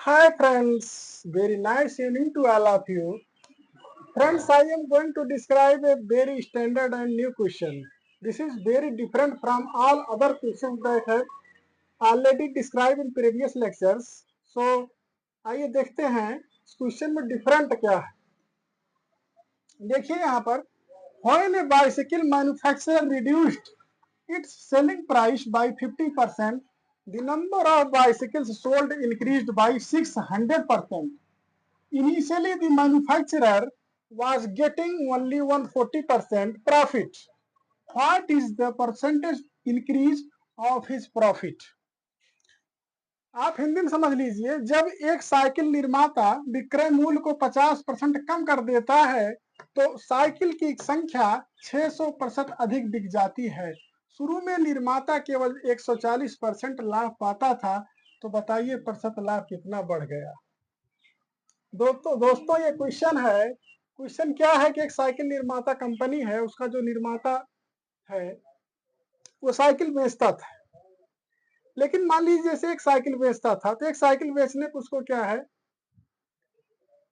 Hi friends, very nice evening to all of you. Friends, I am going to describe a very standard and new question. This is very different from all other questions that I have already described in previous lectures. So, आइए देखते हैं इस question में different क्या है। देखिए यहाँ पर when a bicycle manufacturer reduced its selling price by 50%, the number of bicycles sold increased by 600%. Initially, the manufacturer was getting only 140% profit. What is the percentage increase of his profit? आप हिंदी में समझ लीजिए, जब एक cycle निर्माता विक्रय मूल्य को 50% कम कर देता है तो साइकिल की संख्या 600% अधिक बिक जाती है। शुरू में निर्माता केवल 140% लाभ पाता था, तो बताइए प्रतिशत लाभ कितना बढ़ गया। दोस्तों ये क्वेश्चन है। क्वेश्चन क्या है कि एक साइकिल निर्माता कंपनी है, उसका जो निर्माता है वो साइकिल बेचता था। लेकिन मान लीजिए जैसे एक साइकिल बेचता था तो एक साइकिल बेचने पर उसको क्या है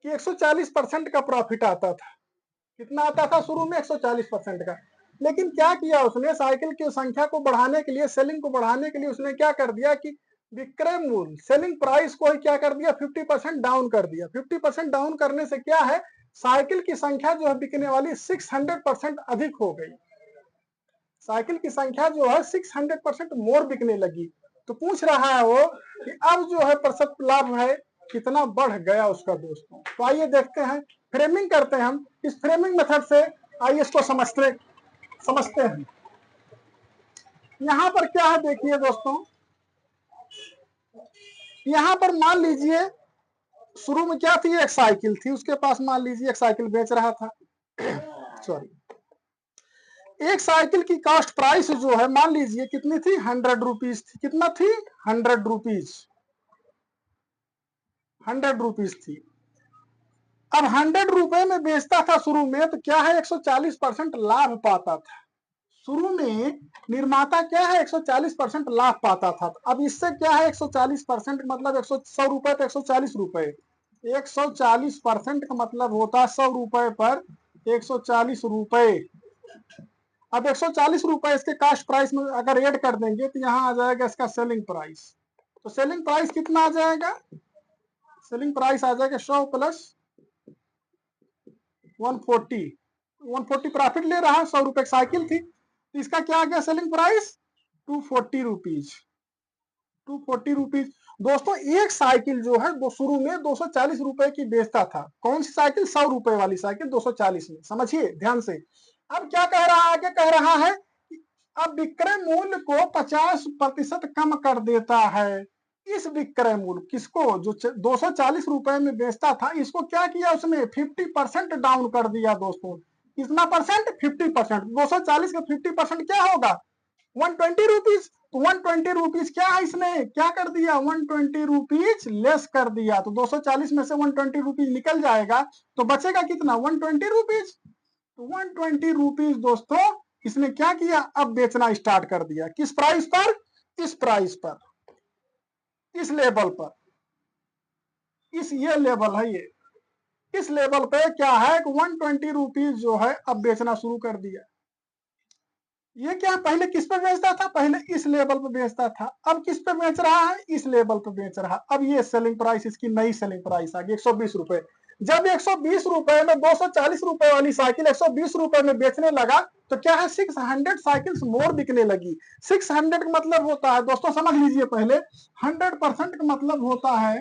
कि 140% का प्रॉफिट आता था। कितना आता था शुरू में? 140% का। लेकिन क्या किया उसने, साइकिल की संख्या को बढ़ाने के लिए, सेलिंग को बढ़ाने के लिए उसने क्या कर दिया कि विक्रय मूल्य, सेलिंग प्राइस को ही क्या कर दिया, 50% डाउन कर दिया। 50% डाउन करने से क्या है, साइकिल की संख्या जो है बिकने वाली 600% अधिक हो गई। साइकिल की संख्या जो है 600% मोर बिकने लगी। तो पूछ रहा है वो कि अब जो है प्रतिशत लाभ है कितना बढ़ गया उसका। दोस्तों तो आइए देखते हैं, फ्रेमिंग करते हैं हम इस फ्रेमिंग मेथड से। आइए इसको समझते हैं। यहाँ पर क्या है देखिए दोस्तों, यहाँ पर मान लीजिए शुरू में क्या थी, एक साइकिल थी, उसके पास मान लीजिए एक साइकिल बेच रहा था। सॉरी, एक साइकिल की कॉस्ट प्राइस जो है मान लीजिए कितनी थी, 100 रुपीज थी। कितना थी? 100 रुपीज। 100 रुपीज थी। अब 100 रुपए में बेचता था शुरू में, तो क्या है 140% लाभ पाता था। शुरू में निर्माता क्या है 140% लाभ पाता था। अब इससे क्या है 140% मतलब 100 रुपए तो 140 रुपए, 140% का मतलब होता है 100 रुपए पर 140 रुपए। अब 140 रुपए इसके कास्ट प्राइस में अगर ऐड कर देंगे तो यहाँ आ जाएगा इसका सेलिंग प्राइस। तो सेलिंग प्राइस कितना आ जाएगा? सेलिंग प्राइस आ जाएगा 100 प्लस 140। 140 प्रॉफिट ले रहा है, 100 रुपए की साइकिल थी, तो इसका क्या आ गया सेलिंग प्राइस? 240 रुपीज। 240 रुपीज। दोस्तों एक साइकिल जो है वो शुरू में 240 रुपए की बेचता था। कौन सी साइकिल? 100 रुपए वाली साइकिल 240 में। समझिए ध्यान से। अब क्या कह रहा है, आगे कह रहा है अब विक्रय मूल्य को 50% कम कर देता है। इस विक्रय मूल्य किसको, जो 240 रुपए में बेचता था, इसको क्या किया उसने, 50% डाउन कर दिया। दोस्तों कितना परसेंट? 50%। 240 का 50% क्या होगा? 120 रुपीज। तो 120 रुपीज क्या है, इसने क्या कर दिया, 120 रुपीज लेस कर दिया। तो 240 में से 120 रुपीज निकल जाएगा, तो बचेगा कितना, 120 रुपीज। तो 120 रुपीज दोस्तों इसने क्या किया, अब बेचना स्टार्ट कर दिया। किस प्राइस पर? इस प्राइस पर, इस लेवल पर। ये लेवल है, ये इस लेवल पे क्या है, 120 रुपीज जो है अब बेचना शुरू कर दिया। ये क्या पहले किस पे बेचता था? पहले इस लेवल पे बेचता था। अब किस पे बेच रहा है? इस लेवल पे बेच रहा है। अब ये सेलिंग प्राइस, इसकी नई सेलिंग प्राइस आ गई 120 रुपए। जब 120 रुपए में 240 रुपए वाली साइकिल 120 रुपए में बेचने लगा, तो क्या है 600 साइकिल्स मोर बिकने लगी। 600 का मतलब होता है दोस्तों, समझ लीजिए पहले, 100% का मतलब होता है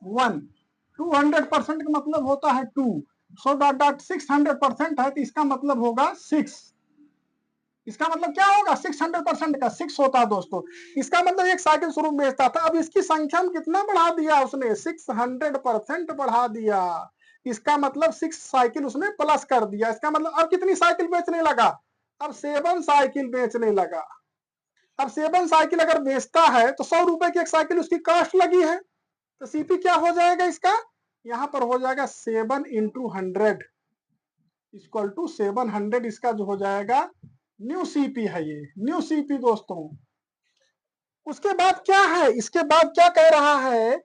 1, 200% का मतलब होता है 2, सो डॉट डॉट 600% है तो इसका मतलब होगा 6। इसका मतलब क्या होगा, 600% का 6 होता है दोस्तों। इसका मतलब एक साइकिल शुरू में बेचता था, अब इसकी संख्या में कितना बढ़ा दिया उसने, 600% बढ़ा दिया। इसका मतलब 6 साइकिल उसने प्लस कर दिया। इसका मतलब अब कितनी साइकिल बेचने लगा, अब 7 साइकिल बेचने लगा। अब 7 साइकिल अगर बेचता है तो 100 रुपए की एक साइकिल उसकी कॉस्ट लगी है, तो सीपी क्या हो जाएगा इसका, यहां पर हो जाएगा 7 इंटू 100 इक्वल टू 700। इसका जो हो जाएगा न्यू सीपी है, ये न्यू सीपी दोस्तों। उसके बाद क्या है, इसके बाद क्या कह रहा है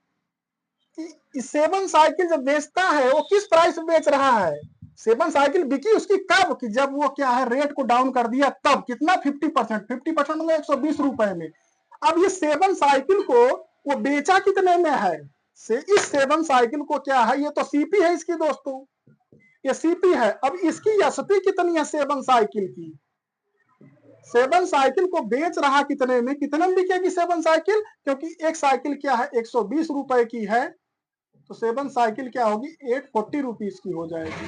कि 7 साइकिल जब बेचता है वो किस प्राइस में बेच रहा है। 7 साइकिल बिकी उसकी कब, कि जब वो क्या है रेट को डाउन कर दिया, तब कितना 50%, 50% मतलब 120 रुपए में। अब ये 7 साइकिल को वो बेचा कितने में है, से इस 7 साइकिल को क्या है, ये तो सीपी है इसकी दोस्तों, ये सीपी है। अब इसकी एसपी कितनी है 7 साइकिल की, 7 साइकिल को बेच रहा कितने में, कितने में बिकेगी 7 साइकिल, क्योंकि एक साइकिल क्या है 120 रुपए की है, तो 7 साइकिल क्या होगी 840 रुपीज की हो जाएगी।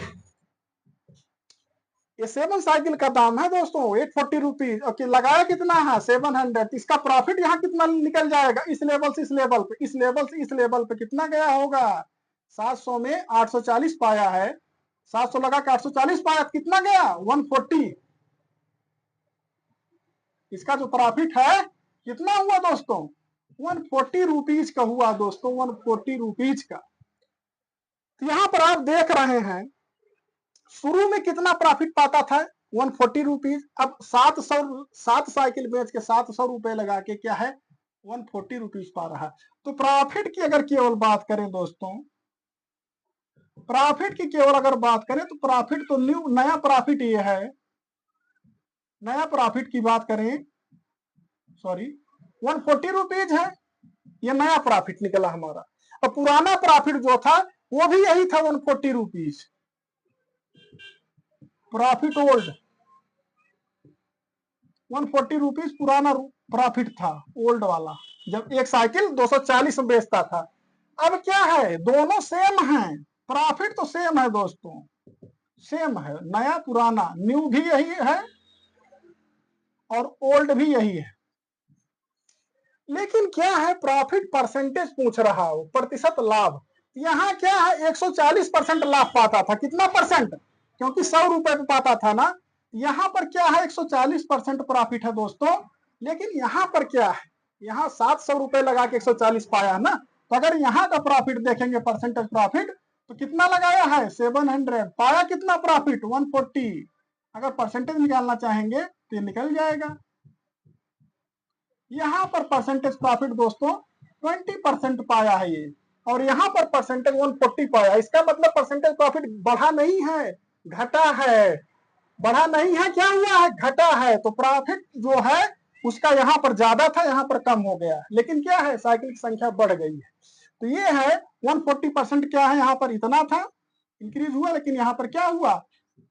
ये 7 साइकिल का दाम है दोस्तों 840 रुपीज, और लगाया कितना है 700, इसका प्रॉफिट यहाँ कितना निकल जाएगा, इस लेवल से इस लेवल पे, इस लेवल से इस लेवल पे कितना गया होगा, 700 में 840 पाया है, 700 लगा के 840 पाया, कितना गया 140। इसका जो प्रॉफिट है कितना हुआ दोस्तों 140 रुपीज का हुआ दोस्तों, 140 रुपीज का। तो यहां पर आप देख रहे हैं शुरू में कितना प्रॉफिट पाता था 140 रुपीज, अब 7 साइकिल बेच के 700 रुपए लगा के क्या है 140 रुपीज पा रहा है। तो प्रॉफिट की अगर केवल बात करें दोस्तों, प्रॉफिट की केवल अगर बात करें तो प्रॉफिट तो नया प्रॉफिट ये है, नया प्रॉफिट की बात करें, सॉरी 140 रुपीज है, ये नया प्रॉफिट निकला हमारा। अब पुराना प्रॉफिट जो था वो भी यही था 140 रुपीज, प्रॉफिट ओल्ड 140 रुपीज पुराना प्रॉफिट था ओल्ड वाला, जब एक साइकिल 240 में बेचता था। अब क्या है दोनों सेम है, प्रॉफिट तो सेम है दोस्तों, सेम है, नया पुराना न्यू भी यही है और ओल्ड भी यही है। लेकिन क्या है प्रॉफिट परसेंटेज पूछ रहा हो, प्रतिशत लाभ, यहाँ क्या है 140% लाभ पाता था, कितना परसेंट, क्योंकि 100 रुपए पे पाता था ना, यहाँ पर क्या है 140% प्रॉफिट है दोस्तों। लेकिन यहाँ पर क्या है, यहाँ 700 रुपए लगा के 140 पाया ना, तो अगर यहाँ का प्रॉफिट देखेंगे परसेंटेज प्रॉफिट, तो कितना लगाया है 700, पाया कितना प्रॉफिट 140, अगर परसेंटेज निकालना चाहेंगे तो ये निकल जाएगा। यहाँ पर परसेंटेज प्रॉफिट दोस्तों 20% पाया है ये, और यहाँ पर परसेंटेज 140 पाया, इसका मतलब परसेंटेज प्रॉफिट बढ़ा नहीं है घटा है, बढ़ा नहीं है क्या हुआ है घटा है। तो प्रॉफिट जो है उसका यहाँ पर ज्यादा था, यहाँ पर कम हो गया, लेकिन क्या है साइकिल की संख्या बढ़ गई है। तो ये है 140% क्या है, यहाँ पर इतना था इंक्रीज हुआ, लेकिन यहाँ पर क्या हुआ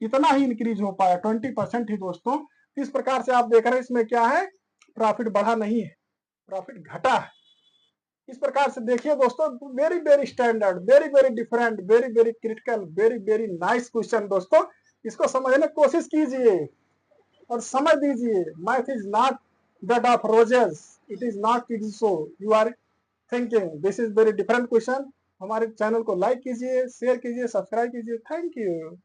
इतना ही इंक्रीज हो पाया 20% ही दोस्तों। इस प्रकार से आप देख रहे हैं इसमें क्या है प्रॉफिट बढ़ा नहीं है, प्रॉफिट घटा है। इस प्रकार से देखिए दोस्तों, very very standard, very very different, very very critical, very very nice question दोस्तों, इसको समझने की कोशिश कीजिए और समझ दीजिए। Math is not bed of roses, it is not it is so you are thinking, this is very different question. हमारे चैनल को लाइक कीजिए, शेयर कीजिए, सब्सक्राइब कीजिए। Thank you.